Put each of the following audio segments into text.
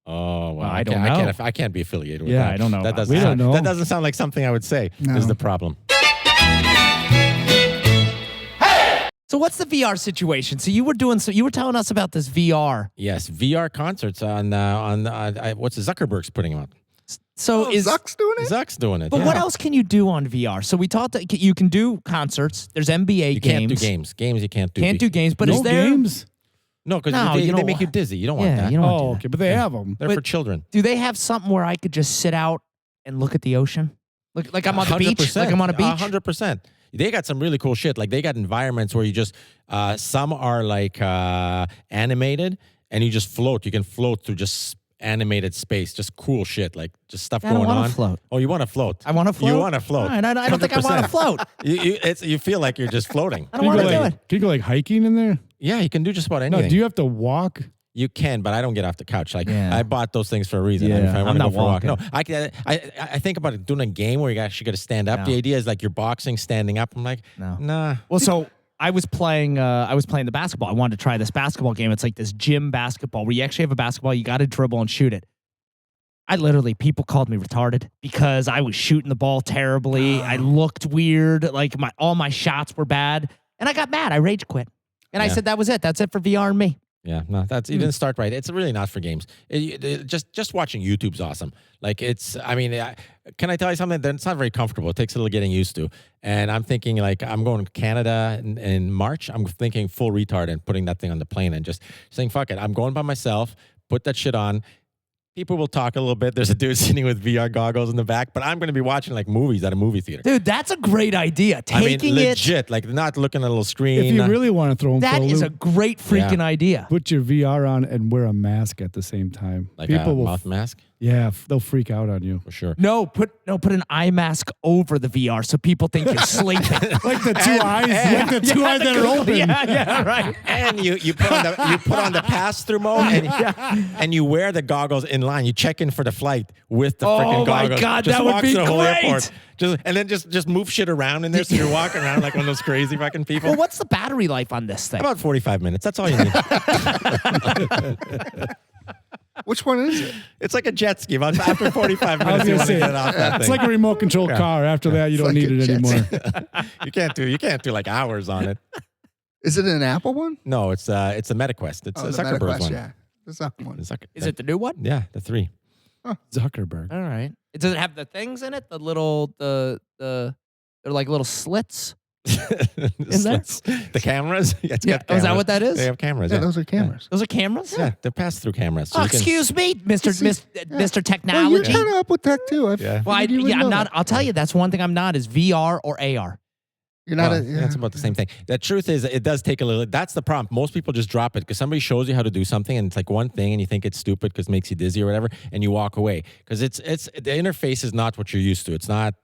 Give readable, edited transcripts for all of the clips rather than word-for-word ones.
Oh, well, I don't know. I can't be affiliated with Yeah, that. I don't know. That doesn't We don't know. That doesn't sound like something I would say. No. Is the problem. So what's the VR situation? So you were telling us about this VR. Yes, VR concerts on what's Zuckerberg's putting them out. So is Zuck's doing it? Zuck's doing it. But yeah. what else can you do on VR? So we talked that you can do concerts. There's NBA You games. can't do games. Games you can't do. Can't do games. But No is there? games? No, because No, they you don't make you want- dizzy. You don't want Yeah, that. you don't want to do Oh, that. okay. But they have them. They're But- for children. Do they have something where I could just sit out and look at the ocean? Like I'm on the beach? 100%. Like I'm on a beach? 100%. They got some really cool shit. Like they got environments where you just some are like animated and you just float. You can float through just animated space, just cool shit, like just stuff I don't going wanna on. float. Oh, you want to float? I want to float. You want to float? All right, I don't think I want to 100%. float. You feel like you're just floating. I don't want to do Can it. you go like hiking in there? Yeah, you can do just about No, anything. do you have to walk? You can, but I don't get off the couch. Like Yeah. I bought those things for a reason. Yeah, If I I'm want to go not for a walk, no, walking. I think about it doing a game where you actually got to stand up. No. The idea is like you're boxing, standing up. I'm like, No. nah. Well, so I was playing the basketball. I wanted to try this basketball game. It's like this gym basketball where you actually have a basketball. You got to dribble and shoot it. People called me retarded because I was shooting the ball terribly. I looked weird. Like all my shots were bad. And I got mad. I rage quit. And I Yeah. said, that was it. That's it for VR and me. Yeah, no, you didn't start right. It's really not for games. Just watching YouTube's awesome. Like can I tell you something? It's not very comfortable. It takes a little getting used to. And I'm thinking like I'm going to Canada in March. I'm thinking full retard and putting that thing on the plane and just saying fuck it. I'm going by myself. Put that shit on. People will talk a little bit. There's a dude sitting with VR goggles in the back, but I'm going to be watching like movies at a movie theater. Dude, that's a great idea. Taking legit, like not looking at a little screen. If you really want to throw them that for a is a loop, great freaking idea. put your VR on and wear a mask at the same time. like People a will, mouth mask yeah, they'll freak out on you. for sure. No, put an eye mask over the VR so people think you're sleeping. Like the two eyes, like the two eyes that are open. Yeah, right. And you put on the pass through mode and you wear the goggles in line. You check in for the flight with the freaking Oh my goggles. God, just that would walk be to the whole great. airport. Just move shit around in there so you're walking around like one of those crazy fucking people. Well, what's the battery life on this thing? About 45 minutes. That's all you need. Which one is it? It's like a jet ski. After 45 I was minutes, you gonna want to say, get off that it's thing. like a remote control car. After that, you don't like need a it jet anymore. You can't do like hours on it. Is it an Apple one? No, it's a MetaQuest. It's a the Zuckerberg's MetaQuest, one. yeah. The Zuck one. Is it the new one? Yeah, the 3. Zuckerberg. All right. Does it have the things in it? The little they're like little slits. The cameras. Yeah, it's got Oh, is that cameras. what that is? They have cameras. Yeah, Yeah, those are cameras. Those are cameras? Yeah, they're pass-through cameras. So Oh, you can- excuse me, Mr. Yeah. Mr. Well, Technology. you're kind of up with that too. Yeah. Well, I'm not. I'll tell you, that's one thing I'm not is VR or AR. You're not. Well, yeah, it's about the same thing. The truth is, it does take a little. That's the problem. Most people just drop it because somebody shows you how to do something, and it's like one thing, and you think it's stupid because it makes you dizzy or whatever, and you walk away because it's the interface is not what you're used to. It's not.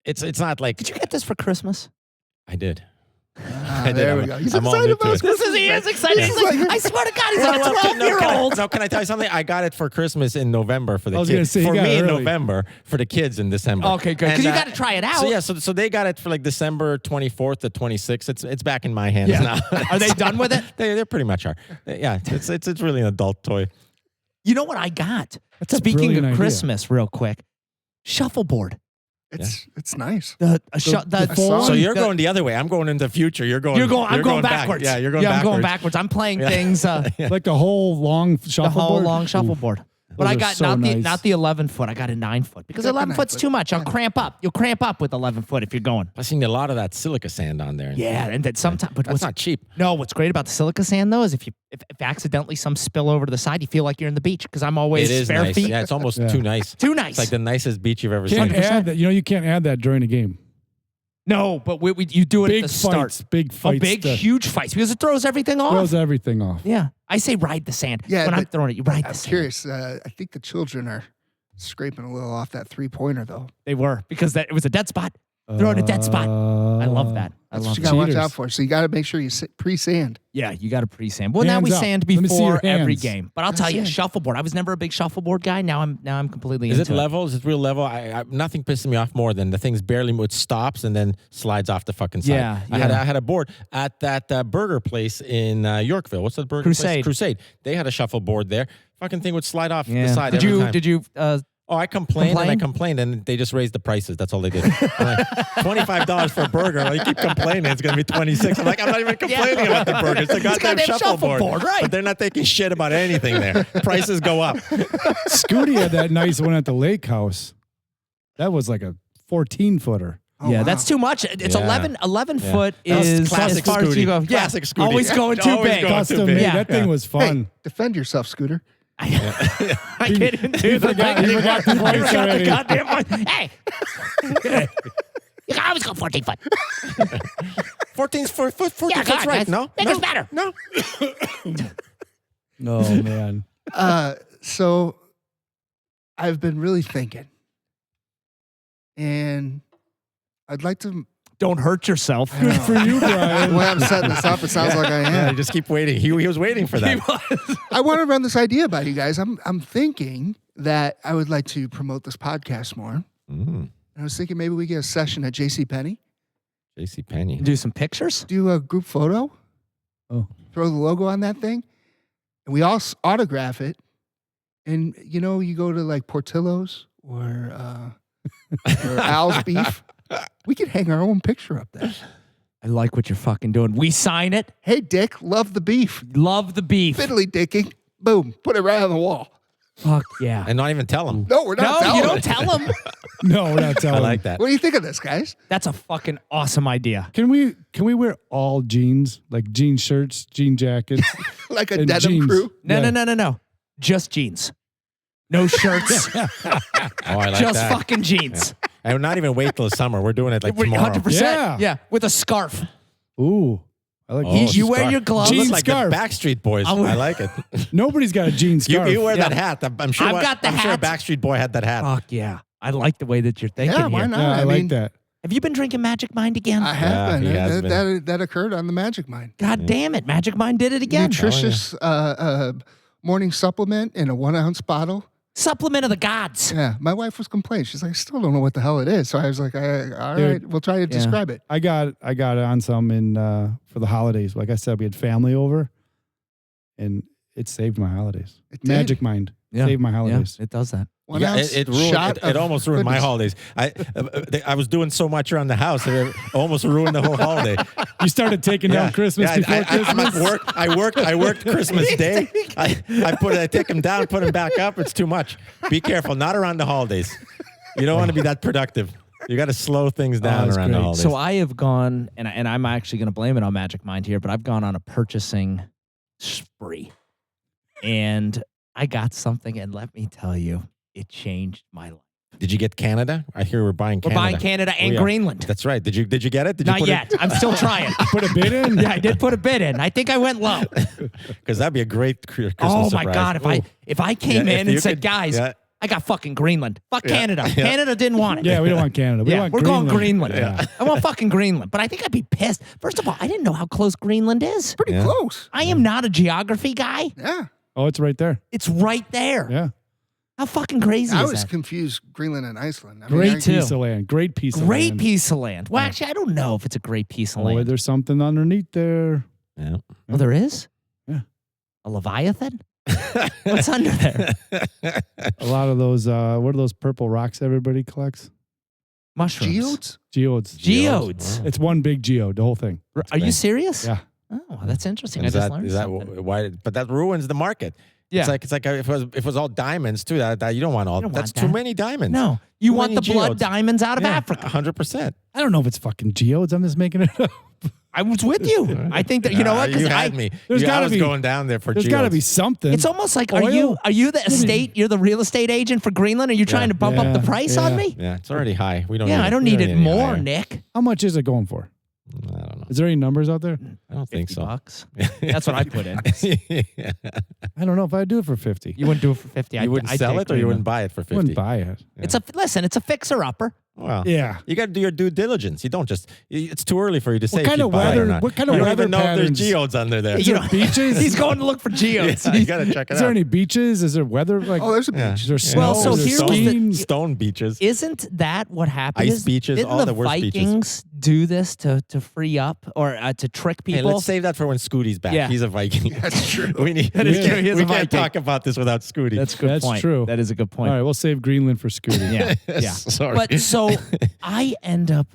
It's not like Did you get this for Christmas? I did. There we go. He's I'm all excited new to about his it. He is excited. He's like, I swear to God, he's Well, like a 12-year-old. No, can I tell you something? I got it for Christmas in November for the I was gonna kids. say, you For got me it in early. November, for the kids in December. Okay, good. Because And, you got to try it out. So yeah, so they got it for like December 24th to 26th. It's back in my hands now. Are they done with it? They pretty much are. Yeah, it's really an adult toy. You know what I got? That's a Speaking brilliant of idea. Christmas, real quick, shuffleboard. It's nice. The full- So you're going the other way. I'm going into the future. I'm going back. backwards. Yeah, you're going backwards. I'm going backwards. I'm playing things. Like the whole long The shuffleboard. whole long shuffleboard. But Those I are got so nice. not the 11-foot. I got a 9-foot because You got the 11 foot's 9-foot. too much. I'll cramp up. You'll cramp up with 11-foot if you're going. I've seen a lot of that silica sand on there. Yeah, and then sometimes. But That's not cheap. No, what's great about the silica sand though is if accidentally some spill over to the side, you feel like you're in the beach because I'm always It is bare nice. feet. Yeah, it's almost Yeah. too nice. Too nice. It's like the nicest beach you've ever Can't seen. add that. You can't add that during a game. No, but you do it Big at the start. fights. Big fights. Big, that huge fights because it throws everything off. throws everything off. Yeah, I say ride the sand. Yeah, when I'm but throwing it, you ride I'm the sand. curious. I think the children are scraping a little off that 3-pointer though. They were because it was a dead spot. Throw it a dead spot. I love that. I That's what love you that. got to watch Cheaters. out for. So you got to make sure you pre-sand. Yeah, you got to pre-sand. Well, now Hands we up. sand Let me see your before every hands. game. But I'll tell you, shuffleboard. I was never a big shuffleboard guy. Now I'm completely Is into it level? Is it real level? Nothing pisses me off more than the thing's barely it stops and then slides off the fucking side. Yeah, I had a board at that burger place in Yorkville. What's that burger Crusade. place? Crusade. They had a shuffleboard there. Fucking thing would slide off the Yeah. side Did every you? time. Did you? Oh, I complained and I complained, and they just raised the prices. That's all they did. I'm like, $25 for a burger. Well, you keep complaining, it's going to be $26. I'm like, I'm not even complaining about the burger. It's a goddamn shuffleboard. right? But they're not taking shit about anything there. Prices go up. Scooty had that nice one at the lake house. That was like a 14-footer. Oh, yeah, wow. that's too much. It's Yeah. 11 Yeah. foot That was is classic as far as Scooty. you go. Yeah, Classic Scooty. always going too Always big. going Custom too made. big. That thing was fun. Hey, defend yourself, Scooter. I didn't do the forgot- thing he forgot the anymore. I price forgot the already. goddamn one. Hey, you can always go 14 foot. 14's 14 Yeah, foot's God, right. that's- No, that no, doesn't matter. No. Oh, man. So I've been really thinking, and I'd like to. Don't hurt yourself. I know. Good for you, Brian. The way I'm setting this up, it sounds like I Yeah, am. you just keep waiting. He was waiting for that. I want to run this idea by you guys. I'm thinking that I would like to promote this podcast more. Mm, I was thinking maybe we get a session at JCPenney, JCPenney. Do some pictures. do a group photo, throw the logo on that thing, and we all autograph it. And you know, you go to like Portillo's or Al's Beef. We could hang our own picture up there. I like what you're fucking doing. We sign it. Hey, Dick, love the beef. Love the beef. Fiddly Dicking. Boom. Put it right on the wall. Fuck yeah. And not even tell him. No, we're not No, telling you don't it. tell them. No, we're not telling. I like that. What do you think of this, guys? That's a fucking awesome idea. Can we wear all jeans, like jean shirts, jean jackets? Like a And denim jeans. crew? No, Yeah. no. Just jeans. No shirts. Oh, I like just that. fucking jeans. And not even wait till the summer. We're doing it like tomorrow. 100%. Yeah. Yeah. With a scarf. Ooh, I like Oh, jeans. You wear scarf. your gloves. Jean Looks like scarf. the Backstreet Boys. I'll wear- I like it. Nobody's got a jean scarf. You wear Yeah. that hat. I'm sure. I've got the I'm sure a hat. Backstreet Boy had that hat. Fuck yeah. I like the way that you're thinking Yeah, why here. not? Yeah, I like mean, that. Have you been drinking Magic Mind again? I have Yeah, been. he has That occurred on the Magic Mind. God damn it. Magic Mind did it again. Nutritious morning supplement in a 1 ounce bottle. Supplement of the gods. Yeah, my wife was complaining. She's like, I still don't know what the hell it is. So I was like, all right, Dude, we'll try to describe it. I got on some in for the holidays. Like I said, we had family over, and it saved my holidays. It did. Magic Mind saved my holidays. it does that. 1 Yeah, ounce it ruined. shot It of almost ruined my goodness. holidays. I was doing so much around the house, it almost ruined the whole holiday. You started taking down Christmas before Christmas. I'm at work. I worked Christmas Day. I take him down, put him back up. It's too much. Be careful. Not around the holidays. You don't want to be that productive. You got to slow things down that's around the great. holidays. So I have gone, and I'm actually going to blame it on Magic Mind here, but I've gone on a purchasing spree. And I got something, and let me tell you, it changed my life. Did you get Canada? I hear we're buying We're Canada. buying Canada and Oh, yeah. Greenland. That's right. Did you get it? Did you Not put yet. I'm still trying. Put a bid in. Yeah, I did put a bid in. I think I went low. Because that'd be a great Christmas Oh my surprise. God! If I came Yeah, in if and you said, could- guys, yeah. I got fucking Greenland. Fuck Yeah. Canada. Yeah. Canada didn't want it. Yeah, we don't want Canada. We Yeah, want we're going Greenland. Yeah. I want fucking Greenland. But I think I'd be pissed. First of all, I didn't know how close Greenland is. Pretty Yeah. close. I am not a geography guy. Yeah. Oh, it's right there. It's right there. Yeah. How fucking crazy I is was that? confused Greenland and Iceland. I Great I- too. Piece of land. Great piece of Great land. piece of land. Well, actually, I don't know if it's a great piece of Oh, land. there's something underneath there. Yeah. Oh, there is? Yeah. A Leviathan? What's under there? A lot of those. What are those purple rocks everybody collects? Mushrooms. Geodes? Geodes. Geodes. It's one big geode. The whole thing. Are you serious? Yeah. Oh, that's interesting. Is I just that, learned is that something. why? But that ruins the market. Yeah. It's like if it was all diamonds too. That you don't want all. You don't That's want too that. many diamonds. No, you Too want the many blood geodes. diamonds out of Yeah, Africa. 100%. I don't know if it's fucking geodes. I'm just making it up. I was with you. I think that you know what? 'Cause You had me. There's I gotta was be- going down there for There's geodes. got to be something. It's almost like are Oil? you the estate? You're the real estate agent for Greenland. Are you trying to bump up the Yeah, price on yeah. me? Yeah, it's already high. We don't. Yeah, need I don't we need it any more, higher. Nick. How much is it going for? I don't know. Is there any numbers out there? I don't think so. $50. That's what I put in. Yeah. I don't know if I'd do it for 50. You wouldn't do it for 50. You wouldn't sell it, or you wouldn't buy it for 50. Wouldn't buy it. It's a fixer upper. Well, Yeah. you got to do your due diligence. You don't just. It's too early for you to say. What kind if you of buy it or weather? not. What kind of you don't weather even know if patterns? there's geodes under there. Is there beaches? He's going to look for geodes. Yeah, you got to check it Is there out. any beaches? Is there weather? Like, Oh, there's a Yeah. beach. is there snow? Well, so Is there here's the- skiing? Stone beaches. Isn't that what happened? Ice beaches, Didn't all the worst beaches. Vikings do this to free up or to trick Hey, people? let's save that for when Scooty's back. Yeah. He's a Viking. That's true. we need. That is we true. can't, He is we a can't Viking. talk about this without Scooty. That's a good That's point. true. That is a good All point. right, we'll save Greenland for Scooty. Yeah, yeah. Sorry. But so I end up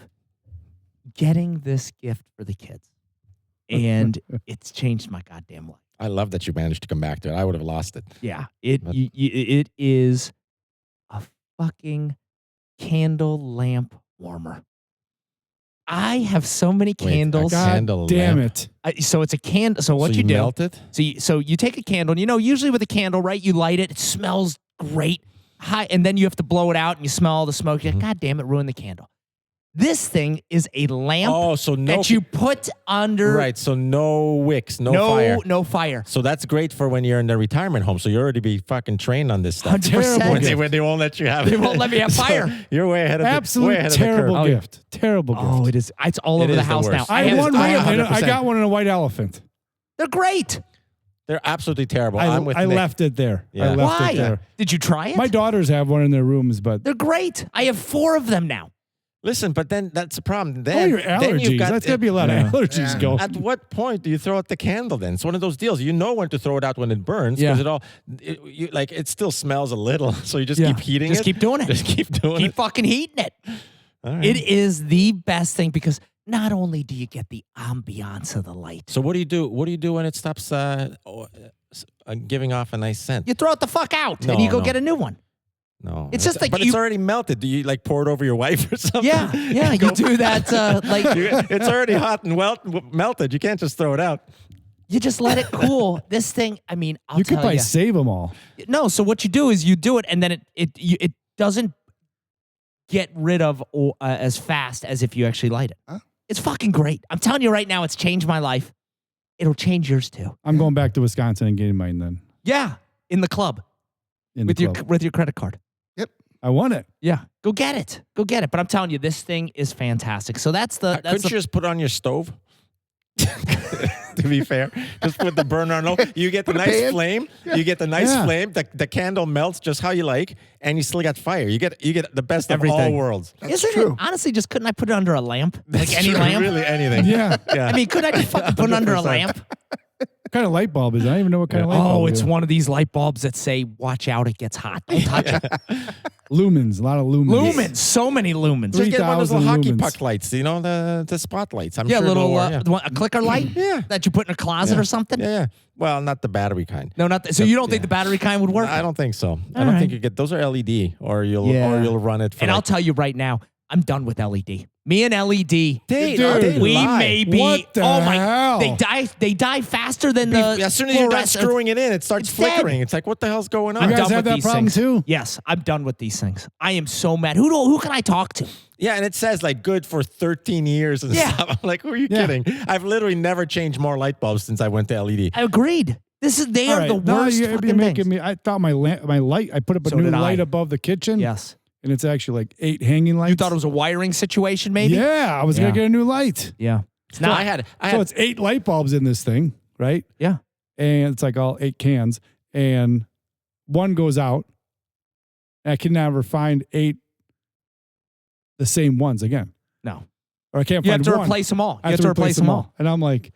getting this gift for the kids, and it's changed my goddamn life. I love that you managed to come back to it. I would have lost it. Yeah, it But- it is a fucking candle lamp warmer. I have so many Wait, candles. God Candle damn lamp. it. So it's a candle. So what So you do? melt it? So you take a candle, and usually with a candle, right? You light it, it smells great, high, and then you have to blow it out, and you smell all the smoke. You're like, God damn it, ruined the candle. This thing is a lamp Oh, so no. that you put under. Right. So no wicks, no fire. No fire. So that's great for when you're in the retirement home. So you already be fucking trained on this stuff. 100%. When they won't let you have They it. won't let me have So fire. you're way ahead of Absolute way ahead terrible of the curve. gift. Terrible gift. Oh, it is. It's all It over is the the house now. worst. I It have is. one. I I 100%. got one in a white elephant. They're great. They're absolutely terrible. I I'm with Nick. left it there. Yeah. I left Why? it there. Did you try it? My daughters have one in their rooms, but They're great. I have 4 of them now. Listen, but then that's the problem. oh, Then, your then allergies. you've got That's got to be a lot of allergies Yeah. going. At what point do you throw out the candle? Then it's one of those deals. You know when to throw it out when it burns because it still smells a little. So you just Yeah. keep heating Just it. keep doing it. Just keep doing Keep it. fucking heating it. All right. It is the best thing because not only do you get the ambiance of the light, So what do you do? What do you do when it stops giving off a nice scent? you throw it the fuck out No, and you go no. get a new one. No, It's just like but you- it's already melted. Do you like pour it over your wife or something? Yeah, yeah. You do that like It's already hot and melted. You can't just throw it out. you just let it cool. This thing, I mean, I'll You could tell probably you. save them all. No, so what you do is you do it and then it doesn't get rid of as fast as if you actually light it. Huh? It's fucking great. I'm telling you right now, it's changed my life. It'll change yours too. I'm going back to Wisconsin and getting mine then. Yeah, in the club In with the your club. with your credit card. I want it. Yeah, go get it. Go get it. But I'm telling you, this thing is fantastic. So that's the Couldn't you just put it on your stove? To be fair, just put the burner on low. You get the Put a nice pan. flame. You get the nice Yeah. flame. The candle melts just how you like, and you still got fire. You get the best of all Everything. worlds. That's Isn't true. it honestly just couldn't I put it under a lamp? Like any True, lamp? really anything. Yeah. Yeah. I mean, could I just fucking put it under a 100%. lamp? What kind of light bulb is it? I don't even know what kind of light bulb Oh, it it's is. one of these light bulbs that say, watch out, it gets hot. Don't touch it. Lumens. A lot of lumens. Lumens. So many lumens. Just get one of those little 3,000 hockey lumens. puck lights. You know the spotlights. I'm Yeah, sure little they'll work, yeah. a clicker light Yeah. that you put in a closet Yeah. or something. Yeah, yeah. Well, not the battery kind. No, not so. You don't think the battery kind would work? I don't think so. I All don't right. think you get those are LED or you'll Yeah. run it for And I'll like, tell you right now, I'm done with LED. Me and LED. They- Dude, they We lie. may be. What the oh my! hell? They die faster than the. As soon as you're done fluorescent- screwing it in, it starts It's dead. flickering. It's like, what the hell's going on? I'm You guys done have with that these problem things. too? Yes, I'm done with these things. I am so mad. Who can I talk to? Yeah, and it says like good for 13 years and Yeah. stuff. I'm like, who are you Yeah. kidding? I've literally never changed more light bulbs since I went to LED. I agreed. They All are right. the Now worst you're fucking making things. me. I thought my light. I put up a So new did I. light above the kitchen. Yes. And it's actually like 8 hanging lights. You thought it was a wiring situation, maybe? Yeah, I was Yeah. gonna get a new light. Yeah. It's No, not. I had So it's 8 light bulbs in this thing, right? Yeah. And it's like all 8 cans, and one goes out. And I can never find 8 the same ones again. No. Or I can't You have find to one. replace them all. I You have to replace them all. And I'm like,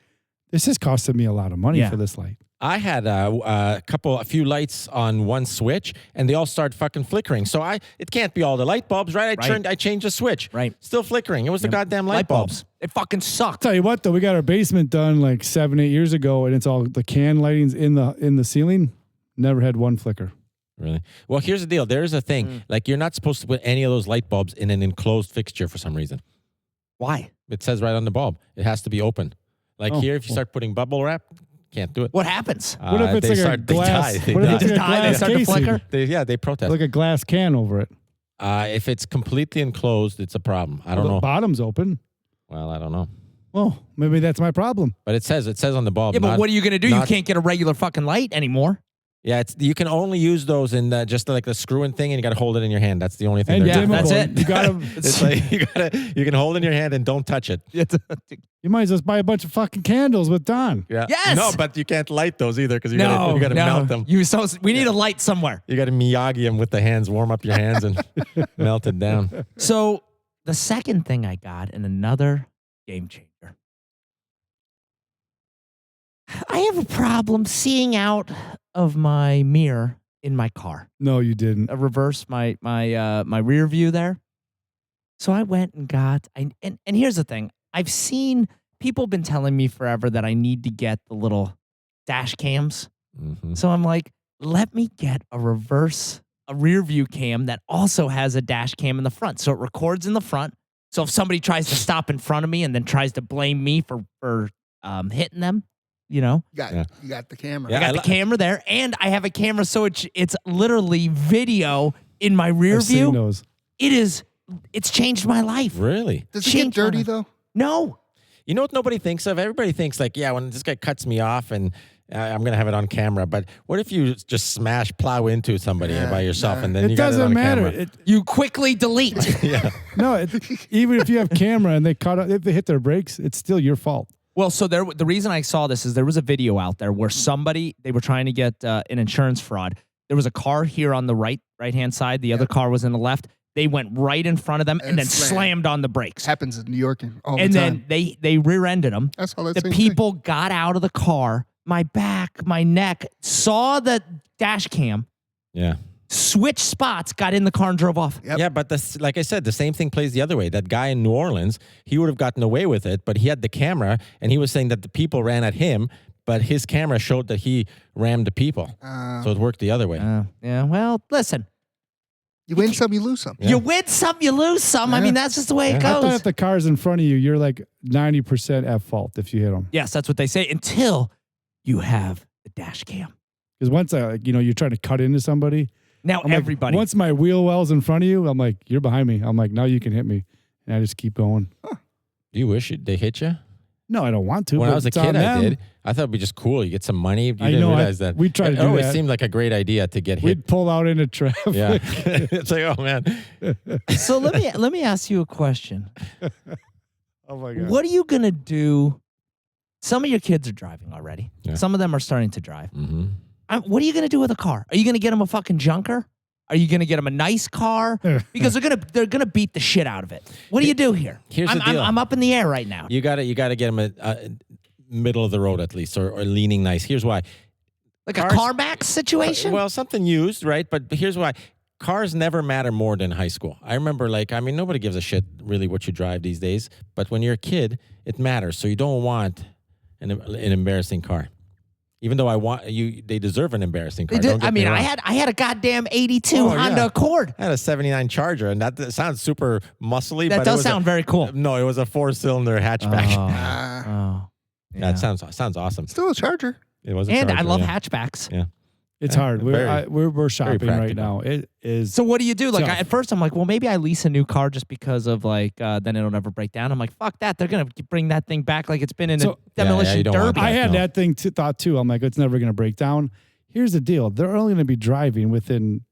this is costing me a lot of money Yeah. for this light. I had a few lights on one switch, and they all start fucking flickering. So it can't be all the light bulbs, right? I changed the switch, Right. Still flickering. It was the goddamn light bulbs. It fucking sucked. Tell you what, though, we got our basement done like 7-8 years ago, and it's all the can lightings in the ceiling. Never had one flicker. Really? Well, here's the deal. There's a thing. Like you're not supposed to put any of those light bulbs in an enclosed fixture for some reason. Why? It says right on the bulb. It has to be open. Like Oh, here, if you start putting bubble wrap, can't do it. What happens? What if it's they like a glass? They die. They What if die. it's like a Die, they glass start to casing? flicker? They protest. Like a glass can over it. If it's completely enclosed, it's a problem. I don't The know. bottom's open. Well, I don't know. Well, maybe that's my problem. But it says on the bulb. Yeah, but not- what are you going to do? You not- can't get a regular fucking light anymore. Yeah, you can only use those in just like the screw-in thing, and you got to hold it in your hand. That's the only thing. And they're yeah, doing. that's it. You gotta. It's like you can hold it in your hand and don't touch it. You might just buy a bunch of fucking candles with Don. Yeah. Yes! No, but you can't light those either because you No, got to melt them. We need a light somewhere. You got to Miyagi them with the hands, warm up your hands, and melt it down. So the second thing I got in another game changer. I have a problem seeing out of my mirror in my car. No, you didn't. Reverse my rear view there. So I went and got and here's the thing. I've seen people been telling me forever that I need to get the little dash cams. Mm-hmm. So I'm like, let me get a rear view cam that also has a dash cam in the front. So it records in the front. So if somebody tries to stop in front of me and then tries to blame me for hitting them, you know, You got the camera. Yeah. I got the camera there, and I have a camera, so it's literally video in my rear I've seen view. those. It's changed my life. Really? Does it get Changed my dirty life. though? No, You know what nobody thinks of? Everybody thinks like, yeah, when this guy cuts me off and I'm going to have it on camera. But what if you just plow into somebody by yourself and then It you got it doesn't on matter. camera? you quickly delete. Yeah. No, even if you have camera and if they hit their brakes, it's still your fault. Well, so the reason I saw this is there was a video out there where they were trying to get an insurance fraud. There was a car here on the right-hand side. The other car was in the left. They went right in front of them and then slammed on the brakes. Happens in New York all the And time. then they rear-ended them. That's all that The same people got out of the car. My back, my neck, saw the dash cam, Yeah. switched spots, got in the car and drove off. Yep. Yeah, but like I said, the same thing plays the other way. That guy in New Orleans, he would have gotten away with it, but he had the camera, and he was saying that the people ran at him, but his camera showed that he rammed the people. So it worked the other way. Yeah, well, listen. You win some, you lose some. Yeah. You win some, you lose some. I mean, that's just the way it I thought goes. if the car's in front of you, you're like 90% at fault if you hit them. Yes, that's what they say until you have the dash cam. Because once you're trying to cut into somebody. Now I'm like, everybody. once my wheel well's in front of you, I'm like, you're behind me. I'm like, now you can hit me. And I just keep going. Do you wish they hit you? No, I don't want to. When but I was a it's on kid, I them. did. I thought it'd be just cool. You get some money. You I didn't know, realize that. we tried to It do always that. seemed like a great idea to get hit. We'd pull out into traffic. Yeah. It's like, oh, man. So let me ask you a question. Oh, my God. What are you going to do? Some of your kids are driving already. Yeah. Some of them are starting to drive. Mm-hmm. What are you going to do with a car? Are you going to get them a fucking junker? Are you going to get them a nice car? Because they're gonna beat the shit out of it. What do you do here? Here's the deal. I'm up in the air right now. You gotta get them a middle of the road at least, or leaning nice. Here's why. Like Cars- a CarMax situation? Well, something used, right? But here's why. Cars never matter more than high school. I remember, nobody gives a shit really what you drive these days. But when you're a kid, it matters. So you don't want an embarrassing car. Even though they deserve an embarrassing car. Don't get me wrong. I had a goddamn 82 Oh, Honda yeah. Accord. I had a 79 Charger, and that sounds super muscly. That but does sound very cool. No, it was a 4-cylinder hatchback. Oh, Yeah, it sounds awesome. Still a Charger. It was a And I Charger, love yeah. hatchbacks. Yeah. It's hard. Very- We're shopping right practical. now. It is. So what do you do? Like Tough. at first I'm like, well, maybe I lease a new car just because of then it'll never break down. I'm like, fuck that. They're gonna bring that thing back like it's been in a So- demolition you don't want derby. I had no. that thought too. I'm like, it's never going to break down. Here's the deal. They're only going to be driving within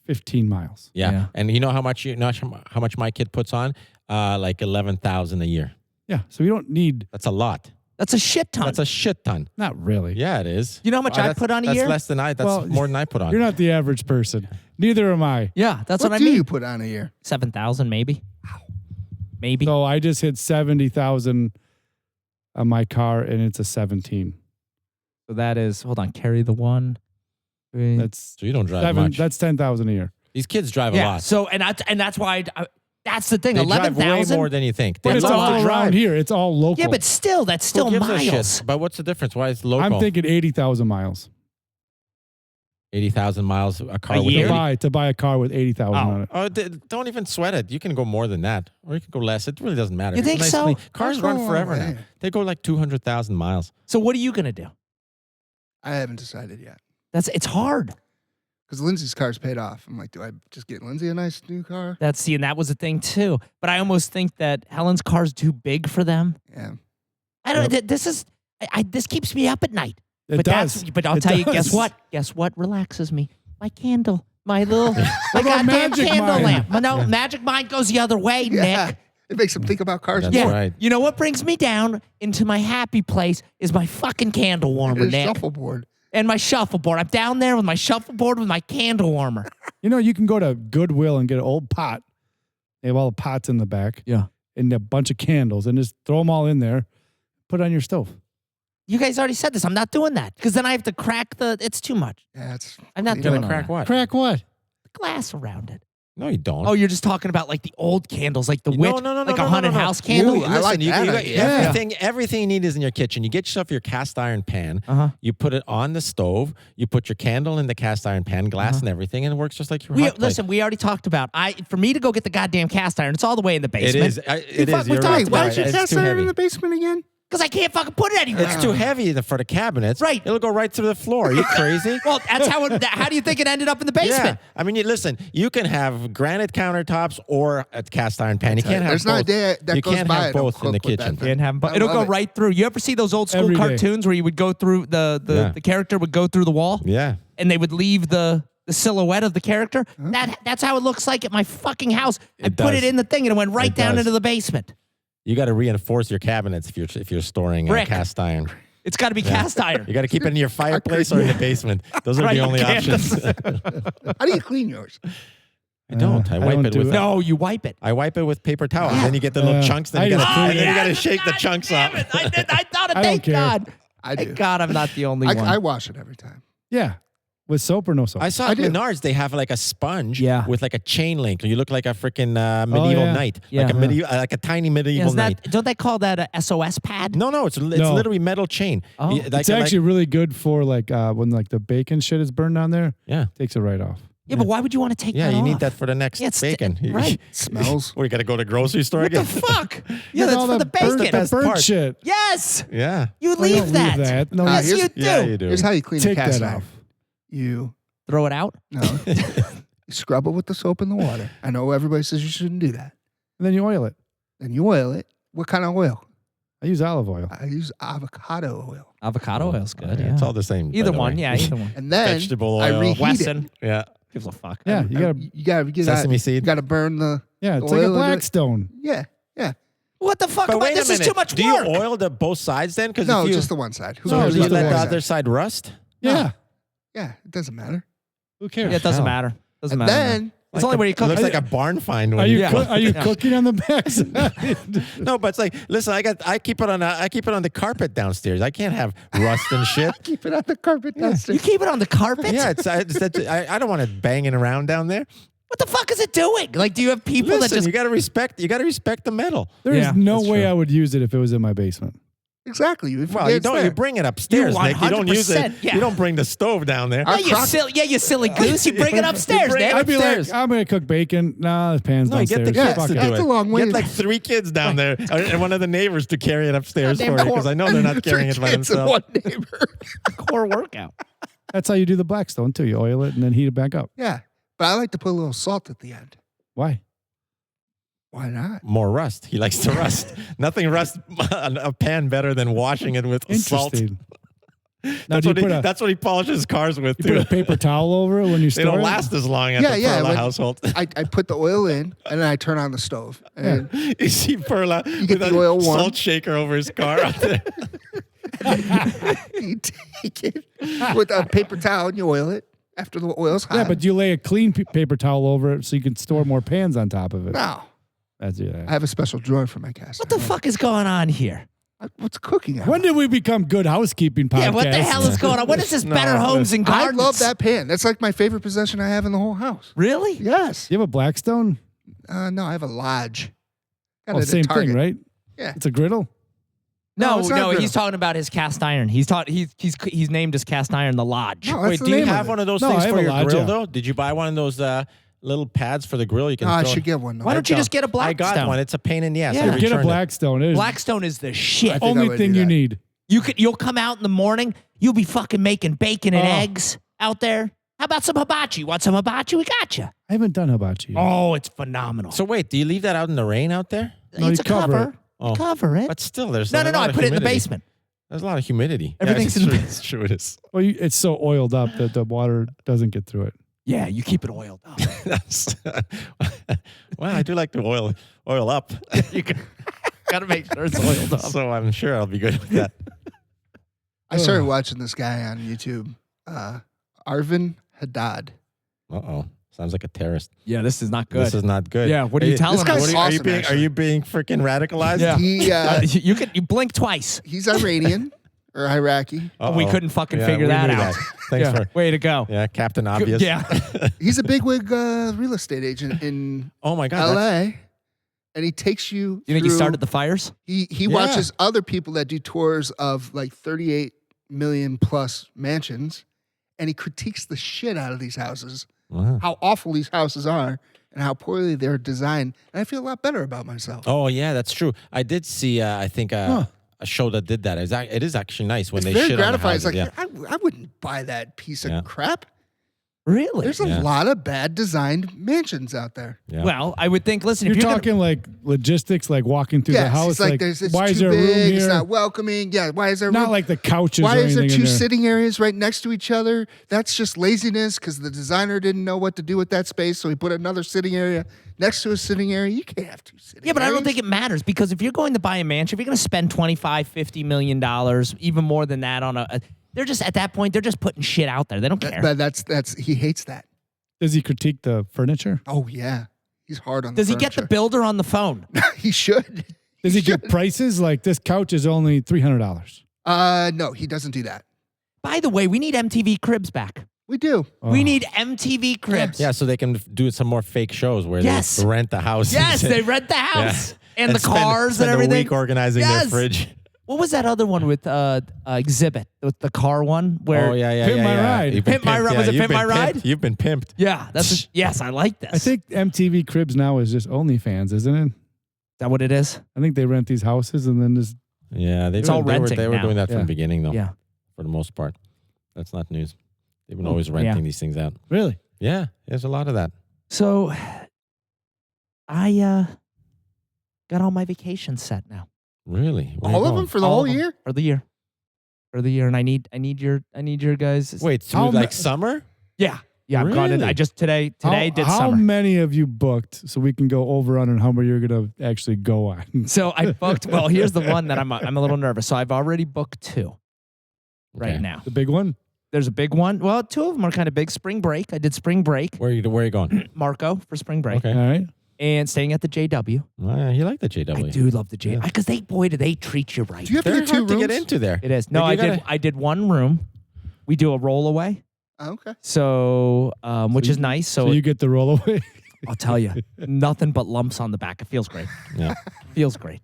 15 miles. Yeah. Yeah. And you know how much how much my kid puts on? Like 11,000 a year. Yeah. So we don't need, That's a lot. That's a shit ton. That's a shit ton. not really. Yeah, it is. You know how much I put on a that's year? less than That's Well, more than I put on. You're not the average person. Neither am I. Yeah, that's What what I do mean. you put on a year? 7,000 maybe. Maybe. So I just hit 70,000 on my car and it's a 17. So that is, hold on, carry the one. Three. That's So you don't drive much. That's 10,000 a year. These kids drive a yeah. lot. So and that's why that's the thing. They drive way 11,000. more than you think. But They it's love all to around drive. here. It's all local. Yeah, but still, that's still Who gives a miles. shit? But what's the difference? Why is it local? I'm thinking 80,000 miles 80,000 miles a car A with year? 80. to buy a car with 80,000 on it. Oh, don't even sweat it. You can go more than that, or you can go less. It really doesn't matter. You It's think nice so? clean- Cars Cars run go a forever long now. way. They go like 200,000 miles. So what are you gonna do? I haven't decided yet. It's hard. Because Lindsay's car's paid off. I'm like, do I just get Lindsay a nice new car? And that was a thing too. But I almost think that Helen's car's too big for them. Yeah. I don't. This is. This keeps me up at night. It But does. But I'll It tell you, does. guess what? Guess what relaxes me? My candle. My little my about goddamn Magic candle Mind? lamp. No, Magic Mind goes the other way, Yeah. Nick. It makes them think about cars. That's Yeah. right. You know what brings me down into my happy place is my fucking candle warmer, And a Nick. shuffleboard. And my shuffleboard. I'm down there with my shuffleboard with my candle warmer. You know, you can go to Goodwill and get an old pot. They have all the pots in the back. Yeah. And a bunch of candles and just throw them all in there. Put it on your stove. You guys already said this. I'm not doing that because then I have to crack it's too much. Yeah, it's I'm not You're doing gonna crack what? Crack what? the glass around it. No, you don't. Oh, you're just talking about like the old candles, like the No, witch, no, like no, a no, haunted no, no. house candle. Ooh, I like you, that got idea. everything you need is in your kitchen. You get yourself your cast iron pan. Uh-huh. You put it on the stove. You put your candle in the cast iron pan, glass and everything, and it works just like your hot plate. Listen, we already talked about. For me to go get the goddamn cast iron, it's all the way in the It basement. is. It is. You're Why right. don't you It's cast too iron heavy. in the basement again? Because I can't fucking put it anywhere. It's too heavy for the cabinets. Right. It'll go right through the floor. Are you crazy? Well, that's how. How do you think it ended up in the basement? Yeah. I mean, listen, you can have granite countertops or a cast iron pan. You can't have There's both. not a day that you goes can't by have I don't both in the cook with that kitchen. thing. Can't have 'em, but I it'll love go it. right through. You ever see those old school Every day. cartoons where you would go through Yeah. the character would go through the wall Yeah. and they would leave the silhouette of the character? That's how it looks like at my fucking house. I It put does. it in the thing and it went right It down does. into the basement. You got to reinforce your cabinets if you're storing Brick. cast iron. It's got to be cast iron. You got to keep it in your fireplace or in the basement. Those are Right, the only you can't. options. How do you clean yours? I don't. I I wipe don't it do with. it. No, you wipe it. I wipe it with paper towel. And then you get the little chunks. Then I you got just to clean and then it. you got to shake the God chunks damn up. it. I thought it. I don't Thank care. God. I do. Thank God I'm not the only one. I wash it every time. Yeah. With soap or no soap? I saw I at do. Menards they have like a sponge Yeah. with like a chain link. You look like a freaking medieval yeah. knight, Yeah. like a tiny medieval Isn't knight. don't they call that a SOS pad? No, it's No. literally metal chain. Oh. Like, it's actually really good for like when like the bacon shit is burned on there. yeah, Takes it right off. Yeah, but why would you want to take yeah. that You off? need that for the next Yeah, it's bacon. right. Smells. We got to go to the grocery store What the again. fuck? Yeah, Look that's all for the that burnt- bacon. best burnt part. shit. Yes, Yeah, you Oh, you leave don't that. leave that. No, Yes, here's- you do. yeah, you do. Here's how you clean take a cast that iron. off. You Throw it out. no, you scrub it with the soap and the water. I know everybody says you shouldn't do that. And then you oil it. Then you oil it. What kind of oil? I use olive oil. I use avocado oil. Avocado oil's good. It's all the same. by Either the one. way. Yeah, either one. And then Vegetable I oil. reheat Wesson it. Yeah, gives a fuck. Yeah, you gotta. You gotta get sesame that. seed. You gotta burn the. Yeah, it's like a oil into it. Blackstone. Yeah, yeah. What the fuck? but wait This a is minute. too much Do work. you oil both sides then? Because No, if you, just the one side. Who so cares do you about let the one other side? side rust? Yeah. Yeah, it doesn't matter. Who cares? Yeah, it doesn't Hell. matter. Doesn't And matter. then it's only where you It cook. looks like a barn find. When Are you Yeah. are you Yeah. cooking on the backside? No, but it's like, listen, I keep it on the carpet downstairs. I can't have rust and shit. keep it on the carpet You downstairs. keep it on the carpet? Yeah, I don't want it banging around down there. What the fuck is it doing? Like, do you have people that Listen, just you got to respect the metal. There's Yeah, no that's way true. I would use it if it was in my basement. Exactly. You Well, forget you it's don't. there. You bring it upstairs, You Nick. You don't use it. 100%, yeah. You don't bring the stove down there. Our Yeah, crock- you silly goose. You bring it upstairs, bring it Nick. I'd be like, Upstairs. I'm gonna cook bacon. Nah, the pan's No, you get downstairs. the kids Yeah, to do that's it. a long way. Get like 3 kids down there and one of the neighbors to carry it upstairs for Goddamn you because I know they're not carrying it Three by kids and themselves. one neighbor. Core workout. That's how you do the Blackstone too. You oil it and then heat it back up. Yeah, but I like to put a little salt at the end. Why? Why not? More rust. He likes to rust. Nothing rusts a pan better than washing it with salt. Interesting. Now, That's do you what, put he, a that's what he polishes cars with, you put too. a paper towel over it when you They store don't it? last as long at Yeah, the yeah, Perla when- household. I put the oil in and then I turn on the stove. And You see Perla get with the a oil warm. salt shaker over his car out there. you take it with a paper towel and you oil it after the oil's hot. Yeah, but you lay a clean paper towel over it so you can store more pans on top of it. no, That's it. I have a special drawer for my cast. What the fuck is going on here? What's cooking? When did we become good housekeeping podcast? Yeah, what the hell is going on? What is this Better Homes and I Gardens? love that pan. That's like my favorite possession I have in the whole house. Really? Yes. You have a Blackstone? No, I have a Lodge. Got Oh, it at same Target. thing, right? Yeah. It's a griddle. No, it's not no, griddle. he's talking about his cast iron. He's named his cast iron the Lodge. No, that's Wait, the do you name have of one it. of those No, things I have for a your Lodge, grill, yeah. though? Did you buy one of those little pads for the grill? You can No, I throw should it- get one. Though. Why don't you just get a I Blackstone? got one. It's a pain in the ass. Yeah. I Get a returned it. Blackstone. It is Blackstone is the shit. think I only would thing do you that. need. You'll come out in the morning. You'll be fucking making bacon and Oh. eggs out there. How about some hibachi? Want some hibachi? We got you. I haven't done hibachi yet. Oh, it's phenomenal. So wait, do you leave that out in the rain out there? No, it's you a cover cover. it. Oh. Cover it. But still, there's No, a no, lot I of put it in the humidity. basement. There's a lot of humidity. Everything's yeah, in- it's true. It is. Well, it's so oiled up that the water doesn't get through it. Yeah, you keep it oiled up. That's, well, I do like to oil up, You gotta make sure it's oiled up. so I'm sure I'll be good with that. I started watching this guy on YouTube, Arvin Haddad. Uh-oh. Sounds like a terrorist. Yeah, this is not good. This is not good. Yeah, what are you Hey, telling this guy's us? What are you awesome, being? actually. Are you being freaking radicalized? Yeah. He you blink twice. he's Iranian or Iraqi. Uh-oh. We couldn't fucking Yeah, figure we that knew out. Thanks Yeah. for Way to go. Captain Obvious. Yeah. He's a bigwig real estate agent in Oh my God. L.A. And he takes you. You think he through- started the fires? He Yeah. watches other people that do tours of like 38 million plus mansions, and he critiques the shit out of these houses, Wow. how awful these houses are, and how poorly they're designed. And I feel a lot better about myself. Oh yeah, that's true. I did see. I think a show that did that. It is actually nice when It's they very shit on the gratifying. It's houses. like I wouldn't buy that piece of Yeah. crap. Really? There's a Yeah. lot of bad designed mansions out there. Yeah. Well, I would think. Listen, You're if you're talking like logistics, like walking through the Yes, house. it's like there's it's why is too there a room big. here? It's not welcoming. Yeah, why is there Not room? like the couches. Why or is there anything two in there. sitting areas right next to each other? That's just laziness because the designer didn't know what to do with that space, so he put another sitting area next to a sitting area. You can't have two sitting Yeah, but I areas. don't think it matters because if you're going to buy a mansion, if you're going to spend $25-50 million, even more than that on they're just at that point they're just putting shit out there. They don't care. But that's he hates that. Does he critique the furniture? Oh yeah, he's hard on. Does the he get the furniture. builder on the phone? He should. Does he get prices like this couch is only $300? No, he doesn't do that. By the way, we need MTV Cribs back. We do. We Oh. need MTV Cribs. Yeah, so they can do some more fake shows where Yes. they rent the house. Yes, they rent the house and the spend- cars spend and everything. A week organizing Yes. their fridge. What was that other one with Exhibit, with the car one? Where Oh yeah. Pimp My Ride. You've been Pimp My pimped. Ride. Was it you've Pimp been My Ride? pimped. You've been pimped. Yeah, that's yes, I like this. I think MTV Cribs now is just OnlyFans, isn't it? Is that what it is? I think they rent these houses and then just Yeah, It's all renting They were now. doing that from Yeah. the beginning, though. Yeah. For the most part, that's not news. They've been Oh, always renting yeah. these things out. really. Yeah, there's a lot of that. So I got all my vacations set now Really, Where you All of going? them for the All whole of them year. for the year. For the year, and I need your guys. Wait, through How like ma- summer? yeah, I've gone in. Really? I just today did how summer. many have you booked so we can go over on how many you're going to actually go on? So I booked. Well, here's the one that I'm a little nervous. So I've already booked 2 right Okay. now. The big one? There's a big one. Well, 2 of them are kind of big. Spring break. I did spring break. Where are you going? Marco for spring break, Okay. All right. and staying at the JW. Yeah, you like the JW? I do love the JW Yeah. because do they treat you right? Do you have to They're get 2 hard to rooms? get into there. It is. No, Like, you I did 1 room. We do a roll away, Oh, okay. so which So is you- nice. So So you get the rollaway? I'll tell you, nothing but lumps on the back. It feels great. Yeah. Feels great.